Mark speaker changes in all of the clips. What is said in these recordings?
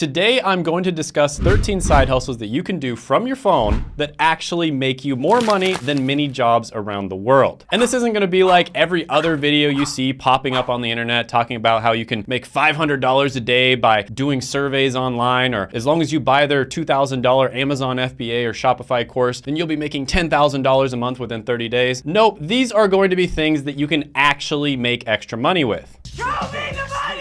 Speaker 1: Today, I'm going to discuss 13 side hustles that you can do from your phone that actually make you more money than many jobs around the world. And this isn't gonna be like every other video you see popping up on the internet talking about how you can make $500 a day by doing surveys online, or as long as you buy their $2,000 Amazon FBA or Shopify course, then you'll be making $10,000 a month within 30 days. Nope, these are going to be things that you can actually make extra money with.
Speaker 2: Show me the money!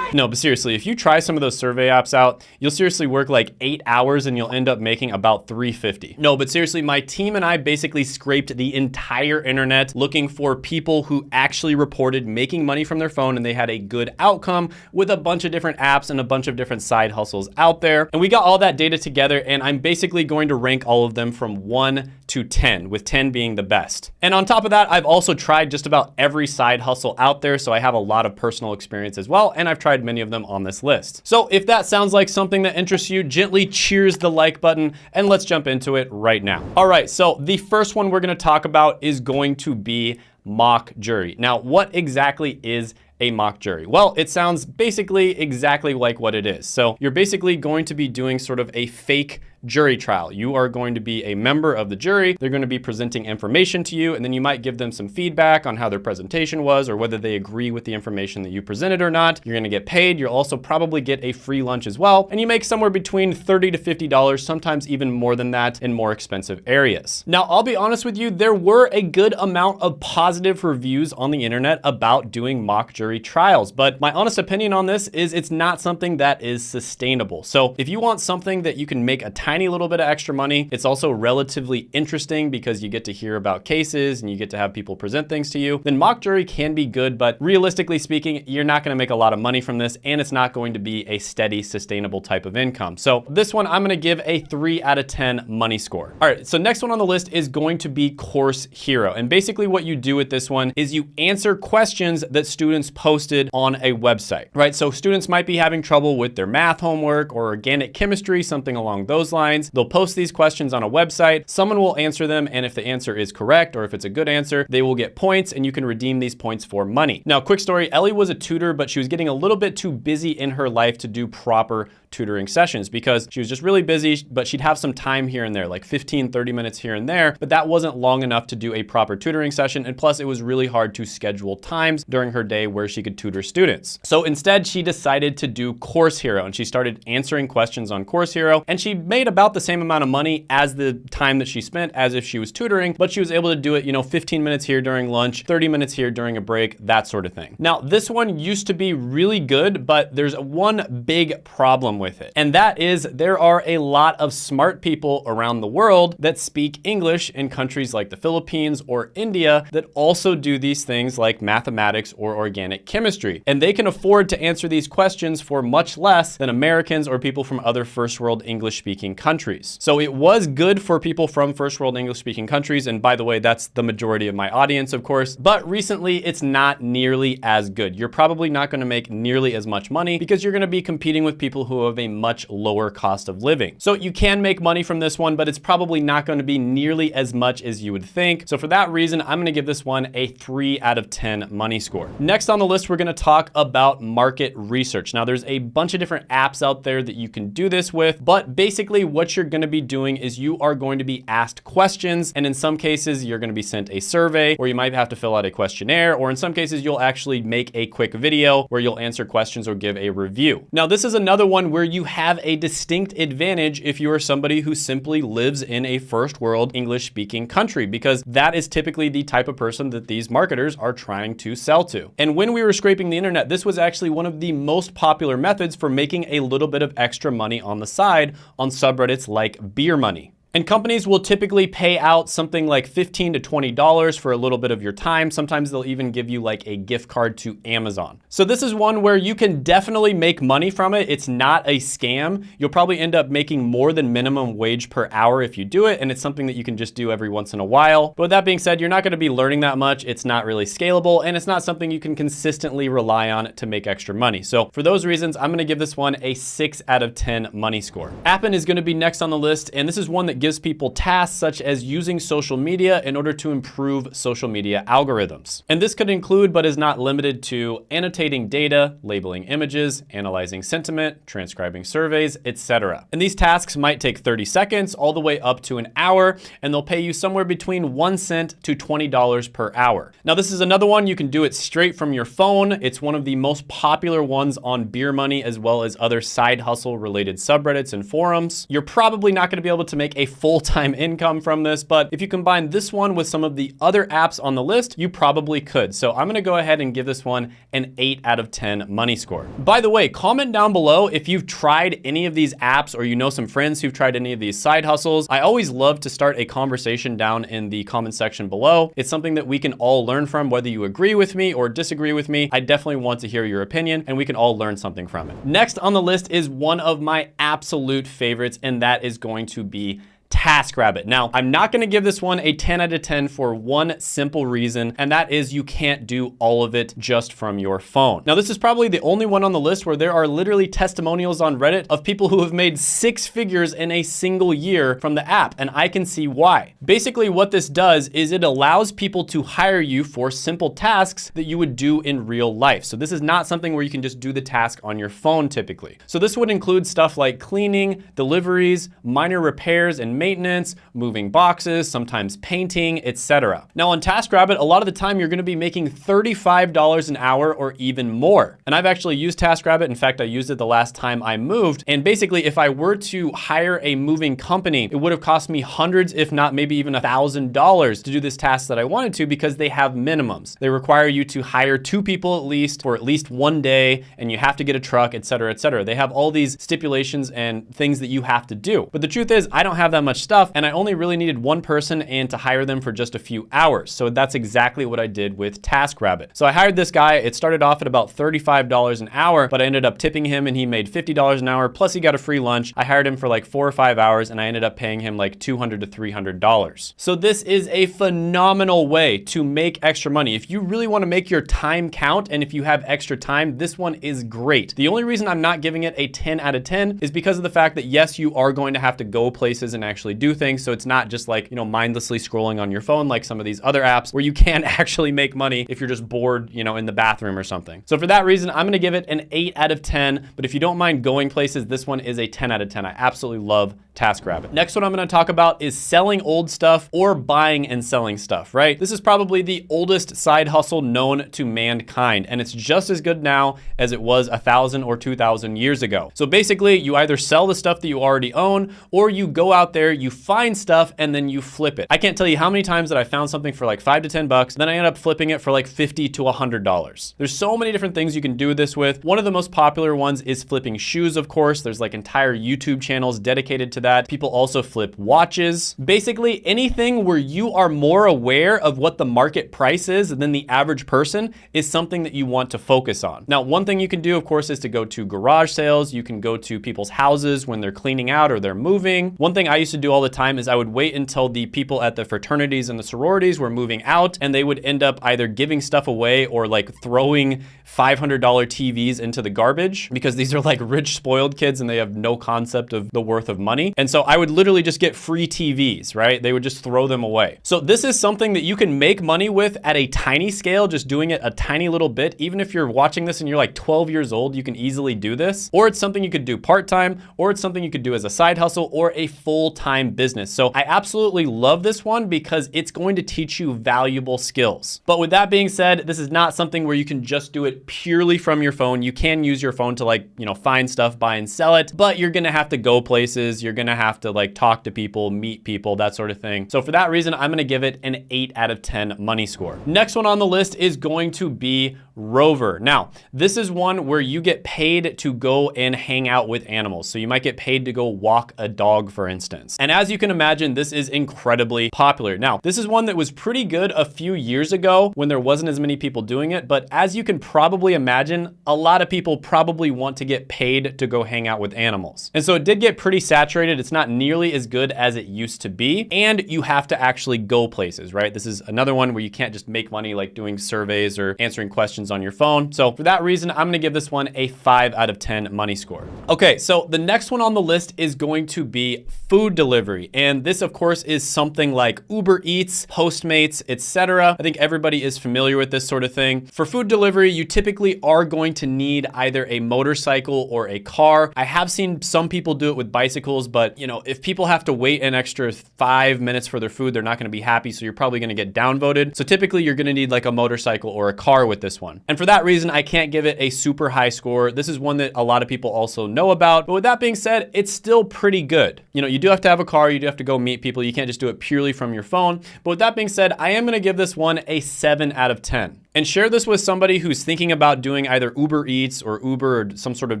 Speaker 1: No, but seriously, if you try some of those survey apps out, you'll seriously work like 8 hours and you'll end up making about $350. No, but seriously, my team and I basically scraped the entire internet looking for people who actually reported making money from their phone and they had a good outcome with a bunch of different apps and a bunch of different side hustles out there. And we got all that data together, and I'm basically going to rank all of them from 1 to 10, with 10 being the best. And on top of that, I've also tried just about every side hustle out there, so I have a lot of personal experience as well, and I've tried many of them on this list. So if that sounds like something that interests you, gently cheers the like button, and let's jump into it right now. All right, so the first one we're gonna talk about is going to be mock jury. Now, what exactly is a mock jury? Well, it sounds basically exactly like what it is. So you're basically going to be doing sort of a fake jury trial. You are going to be a member of the jury. They're going to be presenting information to you, and then you might give them some feedback on how their presentation was or whether they agree with the information that you presented or not. You're going to get paid. You'll also probably get a free lunch as well, and you make somewhere between $30 to $50, sometimes even more than that in more expensive areas. Now, I'll be honest with you, there were a good amount of positive reviews on the internet about doing mock jury trials, but my honest opinion on this is it's not something that is sustainable. So if you want something that you can make a tiny little bit of extra money, it's also relatively interesting because you get to hear about cases and you get to have people present things to you, then mock jury can be good, but realistically speaking, you're not gonna make a lot of money from this, and it's not going to be a steady, sustainable type of income. So this one, I'm gonna give a 3 out of 10 money score. All right, so next one on the list is going to be Course Hero. And basically what you do with this one is you answer questions that students posted on a website, right? So students might be having trouble with their math homework or organic chemistry, something along those lines. They'll post these questions on a website, someone will answer them, and if the answer is correct or if it's a good answer, they will get points, and you can redeem these points for money. Now, quick story, Ellie was a tutor, but she was getting a little bit too busy in her life to do proper tutoring sessions because she was just really busy, but she'd have some time here and there, like 15, 30 minutes here and there, but that wasn't long enough to do a proper tutoring session. And plus it was really hard to schedule times during her day where she could tutor students. So instead she decided to do Course Hero, and she started answering questions on Course Hero, and she made about the same amount of money as the time that she spent as if she was tutoring, but she was able to do it, 15 minutes here during lunch, 30 minutes here during a break, that sort of thing. Now, this one used to be really good, but there's one big problem with it. And that is there are a lot of smart people around the world that speak English in countries like the Philippines or India that also do these things like mathematics or organic chemistry. And they can afford to answer these questions for much less than Americans or people from other first world English speaking countries. So it was good for people from first world English speaking countries. And by the way, that's the majority of my audience, of course, but recently it's not nearly as good. You're probably not going to make nearly as much money because you're going to be competing with people who have a much lower cost of living. So you can make money from this one, but it's probably not going to be nearly as much as you would think. So for that reason, I'm going to give this one a 3 out of 10 money score. Next on the list, we're going to talk about market research. Now there's a bunch of different apps out there that you can do this with, but basically what you're going to be doing is you are going to be asked questions, and in some cases you're going to be sent a survey, or you might have to fill out a questionnaire, or in some cases you'll actually make a quick video where you'll answer questions or give a review. Now this is another one where you have a distinct advantage if you are somebody who simply lives in a first world English speaking country, because that is typically the type of person that these marketers are trying to sell to. And when we were scraping the internet, this was actually one of the most popular methods for making a little bit of extra money on the side on subreddits like Beer Money. And companies will typically pay out something like $15 to $20 for a little bit of your time. Sometimes they'll even give you like a gift card to Amazon. So this is one where you can definitely make money from it. It's not a scam. You'll probably end up making more than minimum wage per hour if you do it. And it's something that you can just do every once in a while. But with that being said, you're not going to be learning that much. It's not really scalable, and it's not something you can consistently rely on to make extra money. So for those reasons, I'm going to give this one a 6 out of 10 money score. Appen is going to be next on the list. And this is one that gives people tasks such as using social media in order to improve social media algorithms. And this could include, but is not limited to, annotating data, labeling images, analyzing sentiment, transcribing surveys, etc. And these tasks might take 30 seconds all the way up to an hour, and they'll pay you somewhere between 1 cent to $20 per hour. Now, this is another one, you can do it straight from your phone. It's one of the most popular ones on Beer Money, as well as other side hustle related subreddits and forums. You're probably not gonna be able to make a full-time income from this, but if you combine this one with some of the other apps on the list, you probably could. So I'm gonna go ahead and give this one an 8 out of 10 money score. By the way, comment down below if you've tried any of these apps or you know some friends who've tried any of these side hustles. I always love to start a conversation down in the comment section below. It's something that we can all learn from, whether you agree with me or disagree with me. I definitely want to hear your opinion and we can all learn something from it. Next on the list is one of my absolute favorites, and that is going to be TaskRabbit. Now, I'm not gonna give this one a 10 out of 10 for one simple reason, and that is you can't do all of it just from your phone. Now, this is probably the only one on the list where there are literally testimonials on Reddit of people who have made 6 figures in a single year from the app, and I can see why. Basically, what this does is it allows people to hire you for simple tasks that you would do in real life. So this is not something where you can just do the task on your phone typically. So this would include stuff like cleaning, deliveries, minor repairs and maintenance, moving boxes, sometimes painting, etc. Now on TaskRabbit, a lot of the time you're gonna be making $35 an hour or even more. And I've actually used TaskRabbit. In fact, I used it the last time I moved. And basically, if I were to hire a moving company, it would have cost me hundreds, if not maybe even $1,000 to do this task that I wanted to, because they have minimums. They require you to hire 2 people at least for at least 1 day, and you have to get a truck, etc., etc. They have all these stipulations and things that you have to do. But the truth is, I don't have that much stuff, and I only really needed one person and to hire them for just a few hours. So that's exactly what I did with TaskRabbit. So I hired this guy. It started off at about $35 an hour, but I ended up tipping him and he made $50 an hour, plus he got a free lunch. I hired him for like 4 or 5 hours and I ended up paying him like $200 to $300. So this is a phenomenal way to make extra money. If you really want to make your time count and if you have extra time, this one is great. The only reason I'm not giving it a 10 out of 10 is because of the fact that yes, you are going to have to go places and actually do things. So it's not just like, mindlessly scrolling on your phone like some of these other apps where you can actually make money if you're just bored, in the bathroom or something. So for that reason, I'm gonna give it an 8 out of 10. But if you don't mind going places, this one is a 10 out of 10. I absolutely love TaskRabbit. Next one I'm gonna talk about is selling old stuff or buying and selling stuff, right? This is probably the oldest side hustle known to mankind, and it's just as good now as it was 1,000 or 2,000 years ago. So basically, you either sell the stuff that you already own, or you go out there, you find stuff, and then you flip it. I can't tell you how many times that I found something for like 5 to 10 bucks, then I end up flipping it for like $50 to $100. There's so many different things you can do this with. One of the most popular ones is flipping shoes, of course. There's like entire YouTube channels dedicated to that. People also flip watches. Basically, anything where you are more aware of what the market price is than the average person is something that you want to focus on. Now, one thing you can do, of course, is to go to garage sales. You can go to people's houses when they're cleaning out or they're moving. One thing I used to do all the time is I would wait until the people at the fraternities and the sororities were moving out, and they would end up either giving stuff away or like throwing $500 TVs into the garbage, because these are like rich, spoiled kids and they have no concept of the worth of money. And so I would literally just get free TVs, right? They would just throw them away. So this is something that you can make money with at a tiny scale, just doing it a tiny little bit. Even if you're watching this and you're like 12 years old, you can easily do this. Or it's something you could do part-time, or it's something you could do as a side hustle or a full-time business. So I absolutely love this one because it's going to teach you valuable skills. But with that being said, this is not something where you can just do it purely from your phone. You can use your phone to like, find stuff, buy and sell it, but you're gonna have to go places. You're gonna have to like talk to people, meet people, that sort of thing. So for that reason, I'm gonna give it an 8 out of 10 money score. Next one on the list is going to be Rover. Now, this is one where you get paid to go and hang out with animals. So you might get paid to go walk a dog, for instance. And as you can imagine, this is incredibly popular. Now, this is one that was pretty good a few years ago when there wasn't as many people doing it. But as you can probably imagine, a lot of people probably want to get paid to go hang out with animals. And so it did get pretty saturated saturated. It's not nearly as good as it used to be. And you have to actually go places, right? This is another one where you can't just make money like doing surveys or answering questions on your phone. So for that reason, I'm gonna give this one a 5 out of 10 money score. Okay, so the next one on the list is going to be food delivery. And this of course is something like Uber Eats, Postmates, etc. I think everybody is familiar with this sort of thing. For food delivery, you typically are going to need either a motorcycle or a car. I have seen some people do it with bicycles, but you know, if people have to wait an extra 5 minutes for their food, they're not gonna be happy, so you're probably gonna get downvoted. So typically you're gonna need like a motorcycle or a car with this one. And for that reason, I can't give it a super high score. This is one that a lot of people also know about, but with that being said, it's still pretty good. You know, you do have to have a car, you do have to go meet people, you can't just do it purely from your phone. But with that being said, I am gonna give this one a 7 out of 10. And share this with somebody who's thinking about doing either Uber Eats or Uber or some sort of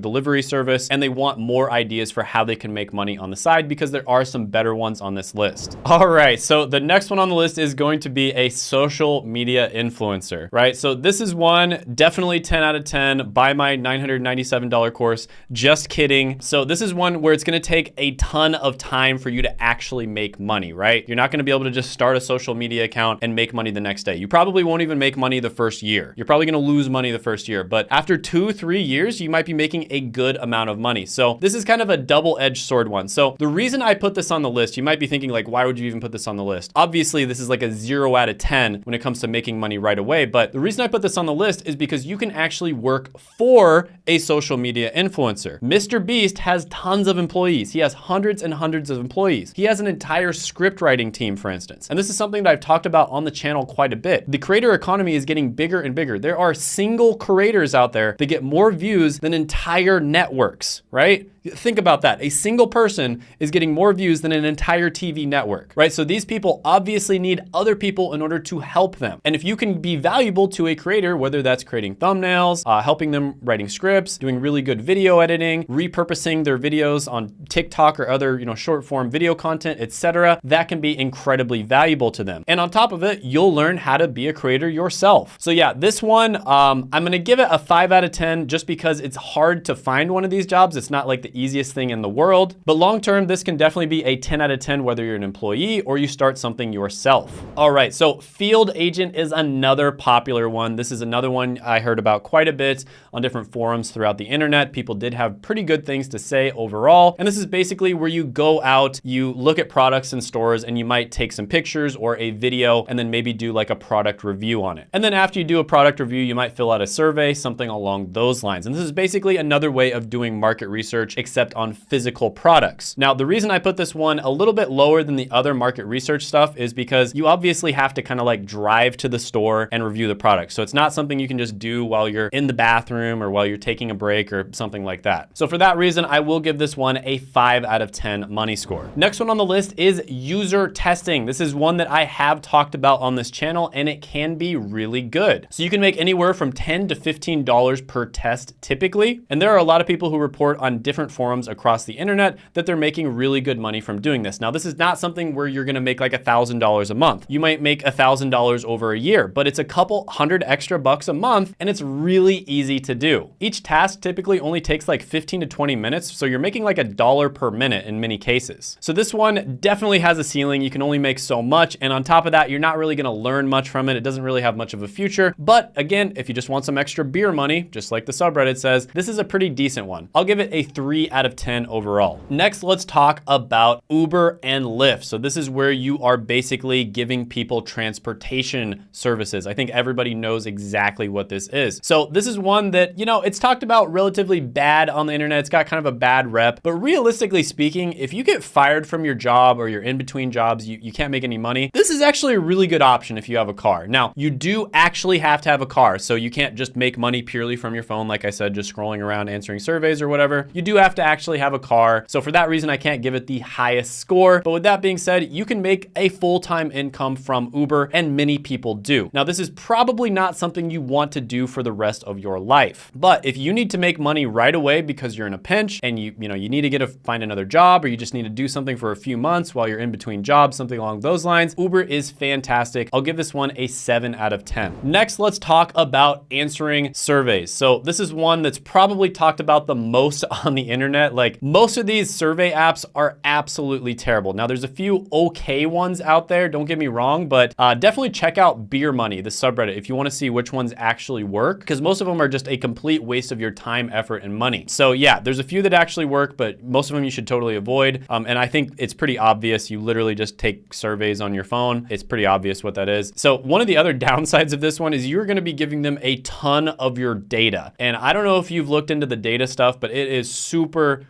Speaker 1: delivery service, and they want more ideas for how they can make money on the side, because there are some better ones on this list. All right, so the next one on the list is going to be a social media influencer, right? So this is one, definitely 10 out of 10, buy my $997 course, just kidding. So this is one where it's gonna take a ton of time for you to actually make money, right? You're not gonna be able to just start a social media account and make money the next day. You probably won't even make money the first year. You're probably gonna lose money the first year, but after 2-3 years, you might be making a good amount of money. So this is kind of a double-edged sword one. So the reason I put this on the list, you might be thinking like, why would you even put this on the list? Obviously, this is like a 0 out of 10 when it comes to making money right away. But the reason I put this on the list is because you can actually work for a social media influencer. Mr. Beast has tons of employees. He has hundreds and hundreds of employees. He has an entire script writing team, for instance. And this is something that I've talked about on the channel quite a bit. The creator economy is getting bigger and bigger. There are single creators out there that get more views than entire networks, right? Think about that. A single person is getting more views than an entire TV network, right? So these people obviously need other people in order to help them. And if you can be valuable to a creator, whether that's creating thumbnails, helping them writing scripts, doing really good video editing, repurposing their videos on TikTok or other, short form video content, etc., that can be incredibly valuable to them. And on top of it, you'll learn how to be a creator yourself. So yeah, this one, I'm gonna give it a 5 out of 10 just because it's hard to find one of these jobs. It's not like the easiest thing in the world, but long-term, this can definitely be a 10 out of 10, whether you're an employee or you start something yourself. All right, so field agent is another popular one. This is another one I heard about quite a bit on different forums throughout the internet. People did have pretty good things to say overall. And this is basically where you go out, you look at products in stores, and you might take some pictures or a video and then maybe do like a product review on it. And then after you do a product review, you might fill out a survey, something along those lines. And this is basically another way of doing market research, except on physical products. Now, the reason I put this one a little bit lower than the other market research stuff is because you obviously have to kind of like drive to the store and review the product. So it's not something you can just do while you're in the bathroom or while you're taking a break or something like that. So for that reason, I will give this one a 5 out of 10 money score. Next one on the list is user testing. This is one that I have talked about on this channel, and it can be really good. So you can make anywhere from $10 to $15 per test typically. And there are a lot of people who report on different forums across the internet that they're making really good money from doing this. Now, this is not something where you're gonna make like $1,000 a month. You might make $1,000 over a year, but it's a couple hundred extra bucks a month, and it's really easy to do. Each task typically only takes like 15 to 20 minutes, so you're making like $1 per minute in many cases. So this one definitely has a ceiling. You can only make so much, and on top of that, you're not really gonna learn much from it. It doesn't really have much of a future, but again, if you just want some extra beer money, just like the subreddit says, this is a pretty decent one. I'll give it a 3 out of 10 overall. Next, let's talk about Uber and Lyft. So this is where you are basically giving people transportation services. I think everybody knows exactly what this is. So this is one that, it's talked about relatively bad on the internet. It's got kind of a bad rep, but realistically speaking, if you get fired from your job or you're in between jobs, you can't make any money, this is actually a really good option if you have a car. Now, you do actually have to have a car, so you can't just make money purely from your phone, like I said, just scrolling around answering surveys or whatever. You do have to actually have a car. So for that reason, I can't give it the highest score. But with that being said, you can make a full-time income from Uber, and many people do. Now, this is probably not something you want to do for the rest of your life. But if you need to make money right away because you're in a pinch and you need to find another job, or you just need to do something for a few months while you're in between jobs, something along those lines, Uber is fantastic. I'll give this one a 7 out of 10. Next, let's talk about answering surveys. So this is one that's probably talked about the most on the internet. Like, most of these survey apps are absolutely terrible. Now, there's a few okay ones out there, don't get me wrong, but definitely check out Beer Money, the subreddit, if you want to see which ones actually work, because most of them are just a complete waste of your time, effort, and money. So yeah, there's a few that actually work, but most of them you should totally avoid. And I think it's pretty obvious. You literally just take surveys on your phone. It's pretty obvious what that is. So one of the other downsides of this one is you're going to be giving them a ton of your data. And I don't know if you've looked into the data stuff, but it is super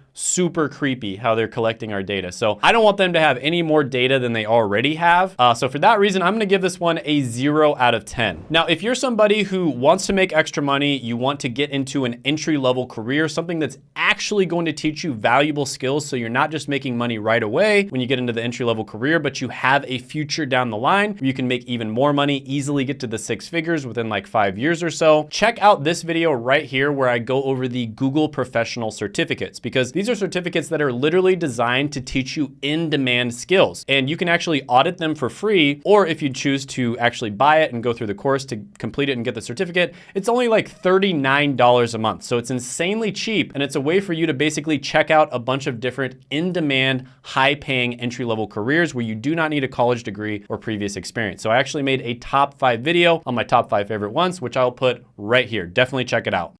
Speaker 1: creepy how they're collecting our data. So I don't want them to have any more data than they already have. So for that reason, I'm gonna give this one a 0 out of 10. Now, if you're somebody who wants to make extra money, you want to get into an entry-level career, something that's actually going to teach you valuable skills so you're not just making money right away when you get into the entry-level career, but you have a future down the line where you can make even more money, easily get to the 6 figures within like 5 years or so. Check out this video right here where I go over the Google Professional Certificates, because these are certificates that are literally designed to teach you in-demand skills. And you can actually audit them for free, or if you choose to actually buy it and go through the course to complete it and get the certificate, it's only like $39 a month. So it's insanely cheap, and it's a way for you to basically check out a bunch of different in-demand, high-paying entry-level careers where you do not need a college degree or previous experience. So I actually made a top 5 video on my top 5 favorite ones, which I'll put right here. Definitely check it out.